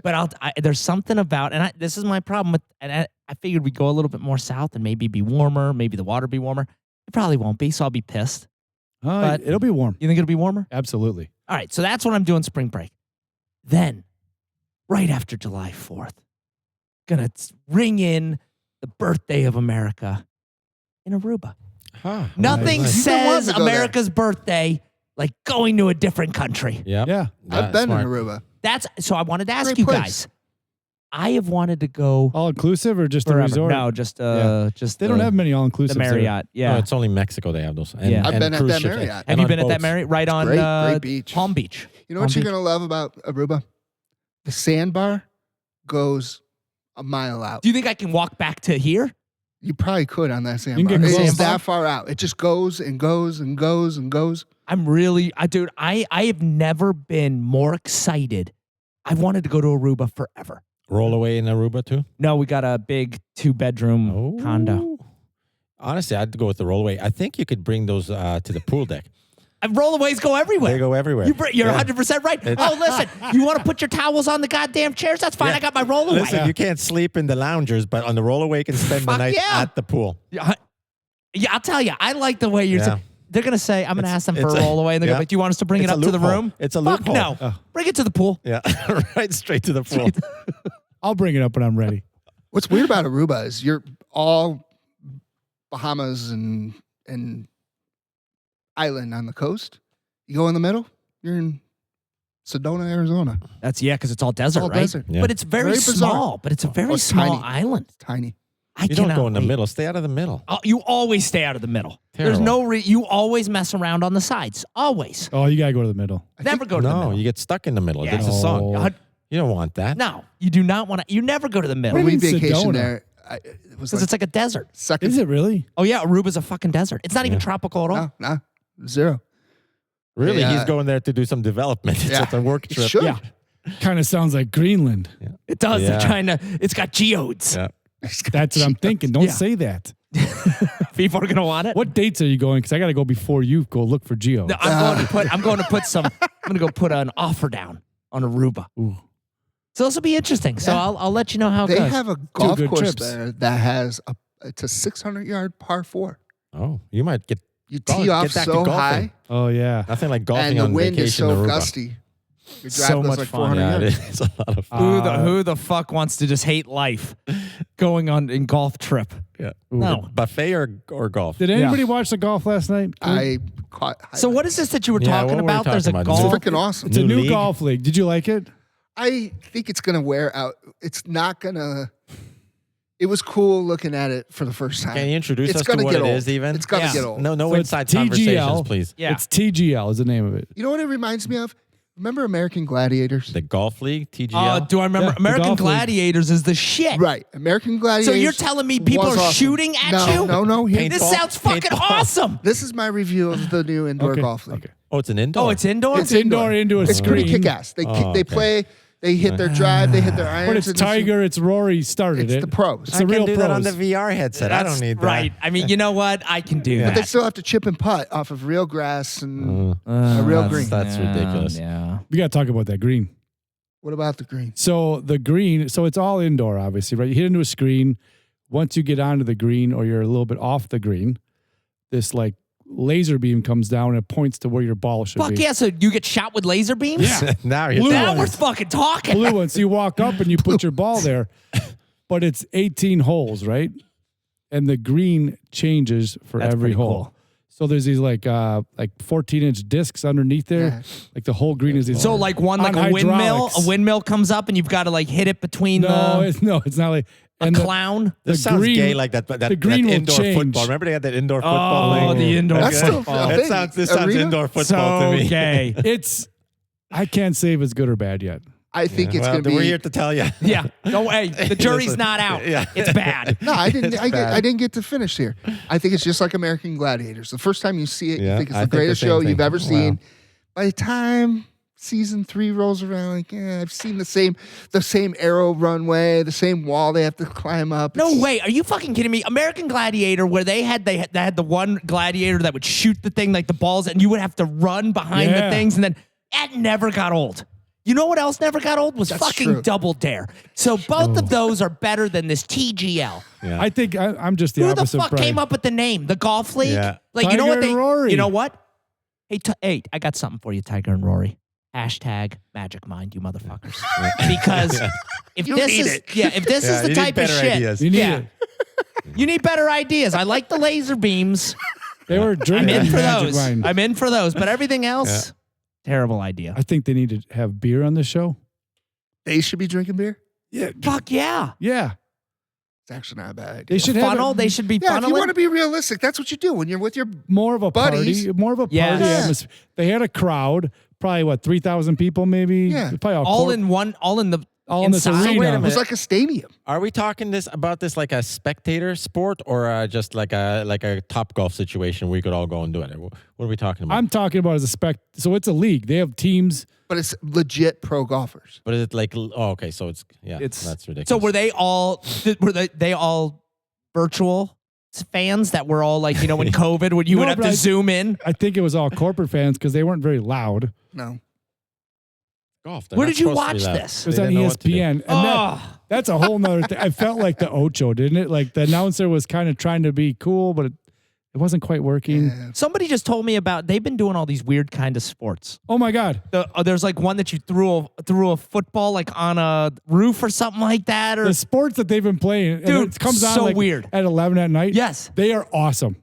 But there's something about, and this is my problem with, and I figured we'd go a little bit more south and maybe be warmer, maybe the water be warmer. It probably won't be, so I'll be pissed. Oh, But- it'll be warm. You think it'll be warmer? Absolutely. All right, so that's what I'm doing spring break. Then, right after July 4th, gonna ring in the birthday of America in Aruba. Huh. Nothing Nice. You've been wanting says to go there. America's birthday like going to a different country. Yep. Yeah. I've been smart. in Aruba. That's so I wanted to ask Great you place. guys. I have wanted to go All inclusive or just a forever. resort? No, just Yeah. just They don't the- have many all the inclusive. Marriott. Yeah. No, it's only Mexico they have those. And, Yeah. I've and been at cruise that ships. Marriott. And have you on been at that boats. Marriott? Right on great beach. Palm Beach. You know what Palm you're Beach. gonna love about Aruba? The sandbar goes a mile out. Do you think I can walk back to here? You probably could on that can sandbar. get It's close. that far out. It just goes and goes and goes and goes. I'm really, dude. I have never been more excited. I've wanted to go to Aruba forever. Roll away in Aruba too. No, we got a big 2-bedroom condo. Honestly, I'd go with the rollaway. I think you could bring those to the pool deck. And rollaways go everywhere. They go everywhere. You're Yeah. 100% right. Oh, listen, you want to put your towels on the goddamn chairs? That's fine. Yeah. I got my rollaway. Listen, you can't sleep in the loungers, but on the rollaway, you can spend the Fuck night yeah. at the pool. Yeah, I'll tell you. I like the way you're. Yeah. They're gonna say, "I'm gonna It's- ask them for a it's a- rollaway," and they go, yeah. "But do you want us to bring It's it a up to the loophole. room?" It's a Fuck loophole. no. Oh. Bring it to the pool. Yeah, right straight to the pool. I'll bring it up when I'm ready. What's weird about Aruba is you're all Bahamas and island on the coast. You go in the middle, you're in Sedona, Arizona. That's because it's all desert, all right? desert. Yeah. But it's very, Very bizarre. small. But it's a very it's small tiny. island. Tiny. I You don't cannot go in the wait. middle. Stay out of the middle. You always stay out of the middle. There's Terrible. no you always mess around on the sides. Always. Oh, you gotta go to the middle. Never go to the No, middle. you get stuck in the middle. Yeah. That's a song. Oh. You don't want that. No, you do not want to. You never go to the middle What When do you we mean vacationed Sedona? there, it was because like it's like a desert. second. Is it really? Oh yeah, Aruba's a fucking desert. It's not even tropical at all. No, zero. Really, Yeah. he's going there to do some development. It's Yeah. just a work It trip. should. Yeah. Kind of sounds like Greenland. It does. They're Yeah. trying to. It's got geodes. Yeah. That's what I'm thinking. Don't Yeah. say that. People are gonna want it. What dates are you going? Because I got to go before you go look for Geo. No, I'm going to put some. I'm going to go put an offer down on Aruba. Ooh. So this will be interesting. So Yeah. I'll let you know how it They goes. have a golf good course trips. there that has it's a 600-yard par 4. Oh, you might get You Golf- tee get off back to so golfing. high, Oh, yeah. nothing like golfing and the on wind vacation is so in Aruba. gusty. Your drive So goes much like fun. 400 Yeah, yards. it is a lot of fun. Who the fuck wants to just hate life going on in golf trip? Yeah. No. Buffet or golf? Did anybody watch the golf last night? I caught. So what is this that you were Yeah, talking what were we about? There's a talking about? It's golf. freaking awesome. It's a New new league? golf league. Did you like it? I think it's gonna wear out. It's not gonna. It was cool looking at it for the first time. Can you introduce It's us to gonna what get it old. is even? It's gonna Yeah. get old. No So it's inside TGL. conversations, please. Yeah. It's TGL is the name of it. You know what it reminds me of? Remember American Gladiators? The golf league, TGL. Do I remember? Yeah, the American golf league. Gladiators is the shit. Right, American Gladiators. So you're telling me people was are awesome. shooting at no, you? No. Paint- This Paintball? sounds fucking Paintball. awesome. This is my review of the new indoor golf league. Okay. Oh, it's an indoor. Oh, it's indoor? It's indoor into a It's pretty screen. kick-ass. They Oh, they okay. play. They hit their drive. They hit their irons. But it's and Tiger, it's Rory started It's it. the pros. It's I the can real do that on the pros. VR headset. I don't need that. Right. I mean, you know what? I can do Yeah. But they that. still have to chip and putt off of real grass and a real green. That's ridiculous. Yeah. We got to talk about that green. What about the green? So the green, so it's all indoor, obviously, right? You hit into a screen. Once you get onto the green or you're a little bit off the green, this like laser beam comes down and it points to where your ball should Fuck be. yeah. So you get shot with laser beams? Yeah. Now you're Blue talking. Now we're ones. fucking talking. Blue one. So you walk up and you put your ball there, but it's 18 holes, right? And the green changes for That's every pretty hole. cool. So there's these like 14-inch discs underneath there. Yeah. Like the whole green is these. So like one like On a windmill, hydraulics. a windmill comes up and you've got to like hit it between no, the it's not like a and the- clown. This the sounds green- gay like that. That green will indoor change. football. Remember they had that indoor football Oh, thing? the indoor That's still a football. thing. This sounds Arena? indoor football So to me. gay. It's I can't say if it's good or bad yet. I think it's Well, going to be. we're here to tell you. Yeah. No way. The jury's Listen, not out. yeah. It's bad. No, I didn't. bad. I didn't get to finish here. I think it's just like American Gladiators. The first time you see it, Yeah, you think it's I the think the greatest same show thing. you've ever Wow. seen. By the time season 3 rolls around, like, I've seen the same arrow runway, the same wall they have to climb up. No It's- way. Are you fucking kidding me? American Gladiator, where they had the one gladiator that would shoot the thing like the balls, and you would have to run behind Yeah. the things, and then that never got old. You know what else never got old was That's fucking true. Double Dare. So both of those are better than this TGL. Yeah. I think I'm just the Who the opposite. fuck What came up with the name? The golf league? Yeah. Like you know what Tiger and Rory. You know what? Hey, I got something for you, Tiger and Rory. Hashtag Magic Mind, you motherfuckers. Because if You this need is it. if this Yeah, is the you need type of better shit, ideas. You need yeah, it. you need better ideas. I like the laser beams. They were I'm drinking in for Magic those. Wine. I'm in for those. But everything else, terrible idea. I think they need to have beer on the show. They should be drinking beer. Yeah, Fuck yeah. yeah. It's actually not a bad idea. They should have Funnel. it They should be Yeah, if you want funneling. to be realistic, that's what you do when you're with your. more of a buddies. party, more of a party Yes. Yeah. atmosphere. They had a crowd, probably 3,000 people, maybe. Yeah. Probably All in the all in this inside. arena. wait a It was minute. like a stadium. Are we talking about this like a spectator sport or just like a top golf situation where we could all go and do it? What are we talking about? I'm talking about as a so it's a league. They have teams. But it's legit pro golfers. But is it like? Oh, okay. So it's It's that's ridiculous. So were they all virtual fans that were all like, when COVID, when you would No, have but to I- zoom in? I think it was all corporate fans because they weren't very loud. No. golf? They're Where not did you supposed to be watch loud. this? It was They on didn't know what to do. ESPN. And Oh, that's a whole nother thing. I felt like the Ocho, didn't it? Like the announcer was kind of trying to be cool, but it wasn't quite working. Yeah. somebody just told me about, they've been doing all these weird kind of sports. Oh my God. There's like one that you threw a football like on a roof or something like that. Or The sports that they've been playing, and Dude, it comes on so like weird. at 11 at night. Yes. They are awesome.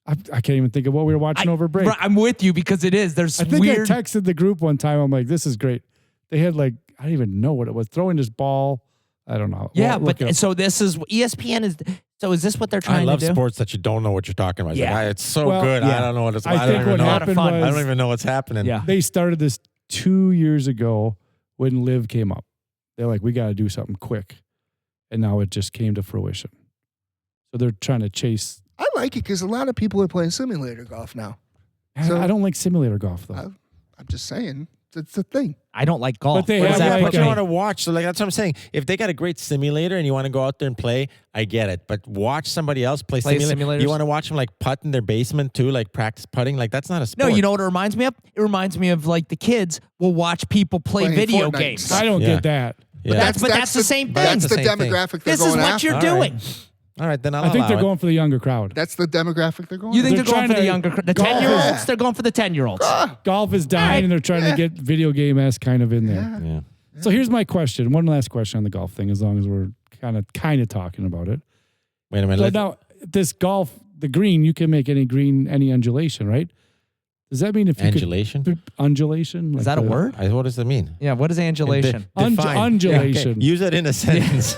I can't even think of what we were watching over break. I'm with you because it is. There's I think weird. I texted the group one time. I'm like, this is great. They had like, I don't even know what it was. Throwing this ball. I don't know. Yeah, Look it up. but so this is ESPN is. So is this what they're I trying love to do? sports that you don't know what you're talking about. Yeah. It's so Well, good. yeah. I don't know what it's. I I don't think even what know. happened fun. was I don't even know what's happening. Yeah. they started this 2 years ago when Live came up. They're like, we got to do something quick. And now it just came to fruition. So they're trying to chase. I like it because a lot of people are playing simulator golf now. So- I don't like simulator golf, though. I'm just saying. It's the thing. I don't like golf. But they What have does that like put But you me? want to watch. So like that's what I'm saying. If they got a great simulator and you want to go out there and play, I get it. But watch somebody else play simulators? You want to watch them like putt in their basement too, like practice putting. Like that's not a No, sport. you know what it reminds me of? It reminds me of like the kids will watch people play Playing video Fortnite. games. I don't Yeah. get that. Yeah. That's the same thing. That's the Same thing. demographic they're This is going what after. you're All doing. right. All right, then I'll I think allow they're it. going for the younger crowd. That's the demographic they're going You think They're they're going trying for the to younger, the golf. 10-year-olds? Yeah. They're going for the 10-year-olds. Golf is dying, right. and they're trying to get video game-esque kind of in there. Yeah. So here's my question. One last question on the golf thing, as long as we're kind of talking about it. Wait a minute. So let's- now, this golf, the green, you can make any green, any undulation, right? Does that mean if you Undulation? could undulation? Is that a word? What does it mean? Yeah, what is angulation? Define. Undulation. Okay, use it in a sentence.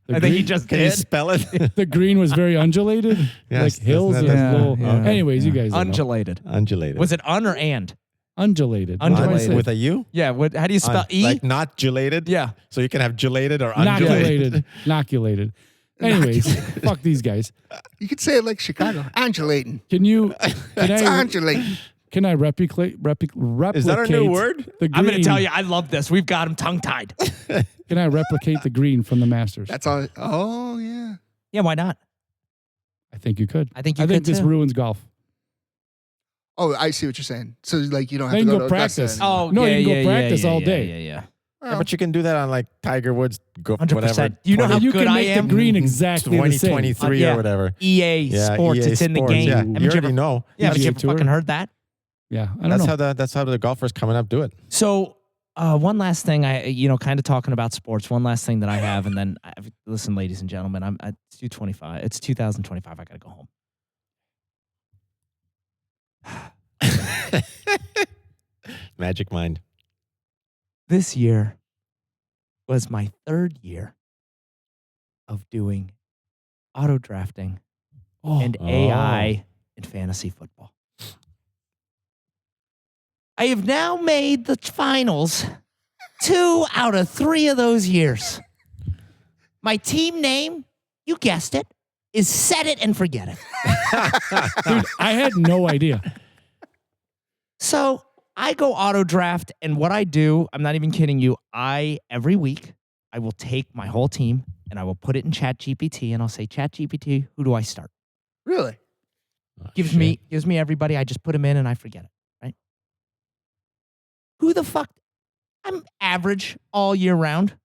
The I think he green- just Can you did. spell it? the green was very undulated, Yes, like hills that's- and yeah, little. yeah. Anyways, you guys don't know. Undulated. Undulated. Was it un or and? Undulated. Undulated. With a U? Yeah. What? How do you spell E? Like not gelated? Yeah. So you can have gelated or undulated. Inoculated. Inoculated. Anyways, fuck these guys. You could say it like Chicago. Undulating. Can you? It's Can I? undulating. Can I replicate? Is that our new word? The green, I'm going to tell you, I love this. We've got him tongue-tied. Can I replicate the green from the Masters? That's all. Oh, yeah. Yeah, why not? I think you could. I think you I think could this too. ruins golf. Oh, I see what you're saying. So, like, you don't have Then to you go go to Augusta practice. anymore. Oh, No, yeah, you can go yeah, practice yeah, all yeah, day. Yeah, yeah. Yeah, but you can do that on like Tiger Woods, go 100%. whatever. Do you know how you good can I make am? the green exactly the same. 2023 Yeah. or whatever. EA Yeah, Sports, EA it's in the Sports, game. Yeah, Haven't you you already ever, know. yeah, haven't you PGA ever Tour. fucking heard that? Yeah, I don't know. That's how the golfers coming up do it. So, one last thing, kind of talking about sports. One last thing that I have, and then listen, ladies and gentlemen, it's 2:25. It's 2025. I gotta go home. Magic mind. This year was my 3rd year of doing auto drafting and AI in fantasy football. I have now made the finals 2 out of 3 of those years. My team name, you guessed it, is Set It and Forget It. Dude, I had no idea. So I go auto draft, and what I do, I'm not even kidding you, every week, I will take my whole team and I will put it in ChatGPT and I'll say, ChatGPT, who do I start? Really? Gives me everybody, I just put them in and I forget it, right? Who the fuck? I'm average all year round.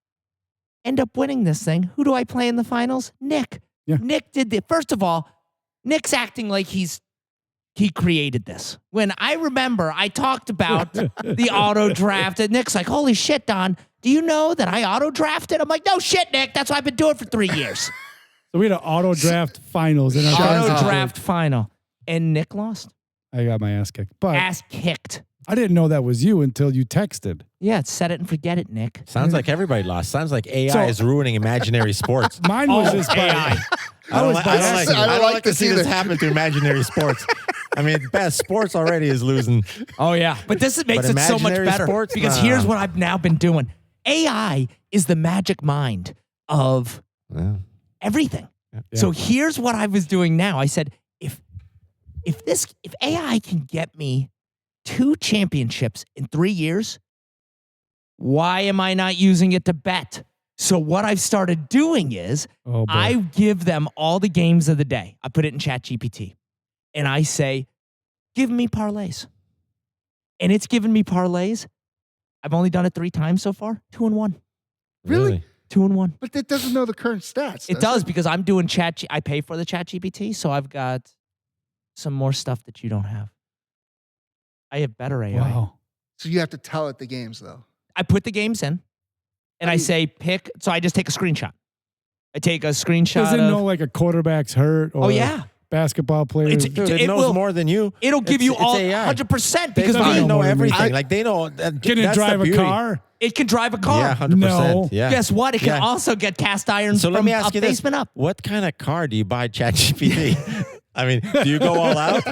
End up winning this thing. Who do I play in the finals? Nick. Yeah. Nick did the first of all, Nick's acting like he created this. When I remember I talked about the auto draft, and Nick's like, holy shit, Don, do you know that I auto drafted? I'm like, no shit, Nick. That's what I've been doing for 3 years. So we had an auto draft finals in our Auto fantasy draft final. And Nick lost. I got my ass kicked. But Ass kicked. I didn't know that was you until you texted. Yeah, Set It and Forget It, Nick. Sounds like everybody lost. Sounds like AI So- is ruining imaginary sports. Mine was just by AI. I don't, was like, by I don't like, accident. I don't like to this see this either. happen to imaginary sports. I mean, best sports already is losing. Oh, yeah. But this makes But it so much imaginary better. sports? Because Nah. here's what I've now been doing. AI is the magic mind of Yeah. everything. Yeah. So here's what I was doing now. I said, if AI can get me 2 championships in 3 years, why am I not using it to bet? So what I've started doing is Oh, boy. I give them all the games of the day. I put it in ChatGPT. And I say, give me parlays. And it's given me parlays. I've only done it 3 times so far. 2 and 1. Really? 2 and 1. But it doesn't know the current stats. It does because I'm doing I pay for the ChatGPT, so I've got some more stuff that you don't have. I have better AI. Wow. So you have to tell it the games, though. I put the games in, and I say pick. So I just take a screenshot. I take a screenshot Does it of. know like a quarterback's hurt? Or, Oh yeah, basketball players. It's- Dude, it it knows will- more than you. It'll give you It's all AI. 100% They because don't I even know know more than me. everything. Like they know. Can it drive a car? it can drive a car. Yeah, 100%. No. Yeah. Guess what? It can Yeah. also get cast irons So let from me ask a you this: basement up. what kind of car do you buy ChatGPT? I mean, do you go all out?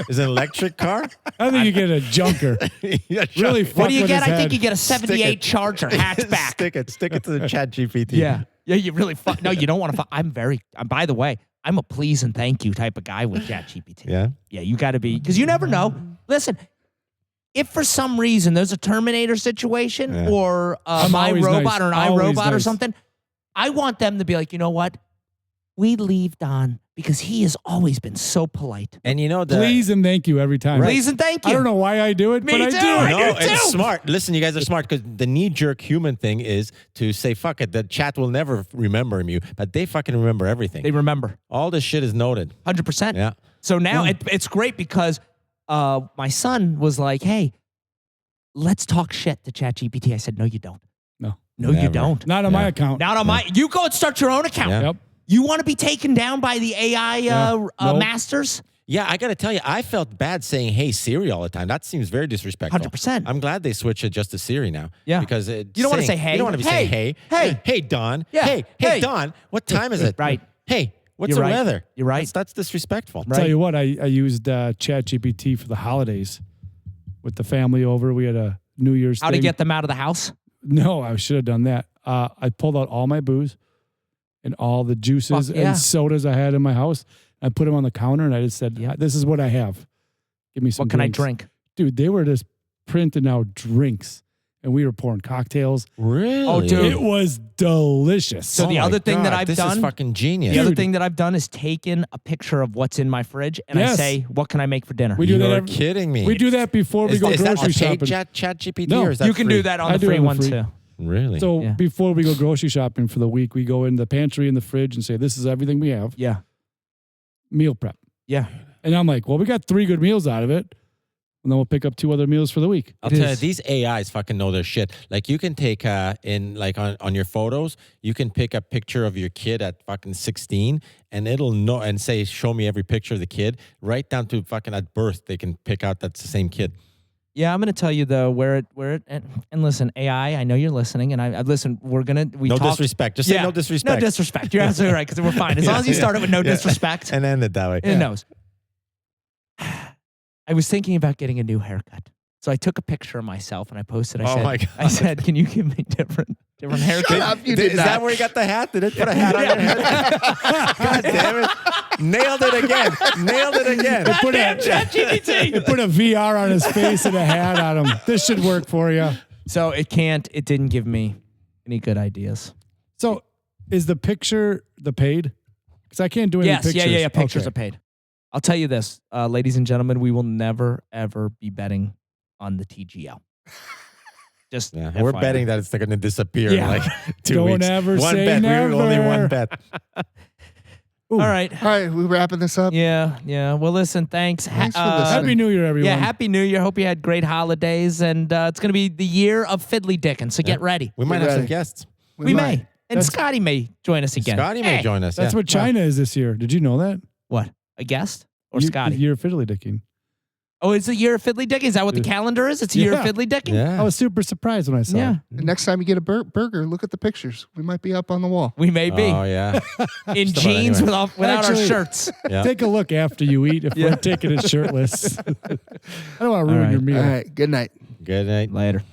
Is it an electric car? I think you get a junker. Yeah, Really fuck What do you with get? his I think head. you get a Stick 78 it. Charger hatchback. Stick it to the ChatGPT. Yeah. Yeah, you really fuck. No, you don't want to. By the way, I'm a please and thank you type of guy with ChatGPT. Yeah. Yeah, you got to be, because you never know. Listen, if for some reason there's a Terminator situation Yeah. or I'm My always Robot nice. or an Always iRobot or nice. something, I want them to be like, you know what? We leave Don because he has always been so polite. And you know the Please and thank you every time. Please and thank you. I don't know why I do it, Me but I too. do. I No, do it's too. smart. Listen, you guys are smart because the knee-jerk human thing is to say, fuck it, the chat will never remember you, but they fucking remember everything. They remember All this shit is noted. 100%. Yeah. So now it's great because my son was like, hey, let's talk shit to ChatGPT. I said, no, you don't. No. No, you Never. don't. Not on my account. Not on my. You go and start your own account. Yeah. Yep. You want to be taken down by the AI Nope. masters? Yeah, I got to tell you, I felt bad saying, hey, Siri all the time. That seems very disrespectful. 100%. I'm glad they switched it just to Siri now. Yeah. Because You don't wanna say hey. You don't want to be saying Hey. hey. Hey. Hey, Don. Yeah. Hey, Hey. Don. What time is it? Right. Hey, what's You're the right. weather? You're right. That's disrespectful. Right. Tell you what, I used ChatGPT for the holidays with the family over. We had a New Year's How to thing. get them out of the house? No, I should have done that. I pulled out all my booze and all the juices Fuck yeah. and sodas I had in my house. I put them on the counter and I just said, Yeah. this is what I have. Give me some What can drinks." I drink? Dude, they were just printing out drinks and we were pouring cocktails. Really? Oh, dude. It was delicious. So the my other thing that God, I've this done- is fucking genius. The other Dude. thing that I've done is taken a picture of what's in my fridge and I Yes. say, what can I make for dinner? We do that You're every- kidding me. we do that before we Is, go is that grocery a paid shopping. ChatGPT No. or is that You can free? do that on I the do it free on the one free. too. Really? So Yeah. before we go grocery shopping for the week, we go in the pantry and the fridge and say, this is everything we have. Yeah. Meal prep. Yeah. And I'm like, well, we got 3 good meals out of it. And then we'll pick up 2 other meals for the week. I'll It tell you, is. these AIs fucking know their shit. Like you can take in like on your photos, you can pick a picture of your kid at fucking 16 and it'll know and say, show me every picture of the kid, right down to fucking at birth. They can pick out that's the same kid. Yeah, I'm going to tell you though where it and listen, AI, I know you're listening and I listen, we No talked, disrespect. Just say no disrespect. No disrespect. You're absolutely right because we're fine. As long as you start it with no disrespect, And end it that way. it knows. I was thinking about getting a new haircut. So I took a picture of myself and I posted. I Oh said, my God. I said, can you give me different haircuts? Shut up, you did Is not. that where you got the hat? Did it put a hat on your head? God damn it. Nailed it again. Nailed it again. Put a, ChatGPT. put a VR on his face and a hat on him. This should work for you. So it didn't give me any good ideas. So is the picture the paid? Because I can't do any Yes, pictures. yeah. Pictures Okay. are paid. I'll tell you this, ladies and gentlemen, we will never, ever be betting on the TGL. Just Yeah, we're FYI. betting that it's going to disappear Yeah. in like 2 Don't weeks. ever one say bet. never. We only one bet. All right. All right, we wrapping this up. Yeah. Well, listen, thanks. Thanks for listening. Happy New Year, everyone. Yeah, Happy New Year. Hope you had great holidays. And it's going to be the year of Fiddly Dicking, so get ready. We might Get have some ready. guests. We might. may. And Scotty may join us again. Scotty may Hey, join us. That's yeah. what China is this year. Did you know that? What? A guest? Or You- Scotty? You're fiddly dicking. Oh, it's a year of Fiddly Dicking. Is that what the calendar is? It's a year of Yeah. Fiddly Dicking? Yeah. I was super surprised when I saw Yeah. it. And next time you get a burger, look at the pictures. We might be up on the wall. We may be. Oh, yeah. In Just about jeans anywhere. without our Actually- shirts. Yeah. Take a look after you eat if we're taking it shirtless. I don't want to ruin right. your meal. All right, good night. Good night. Later.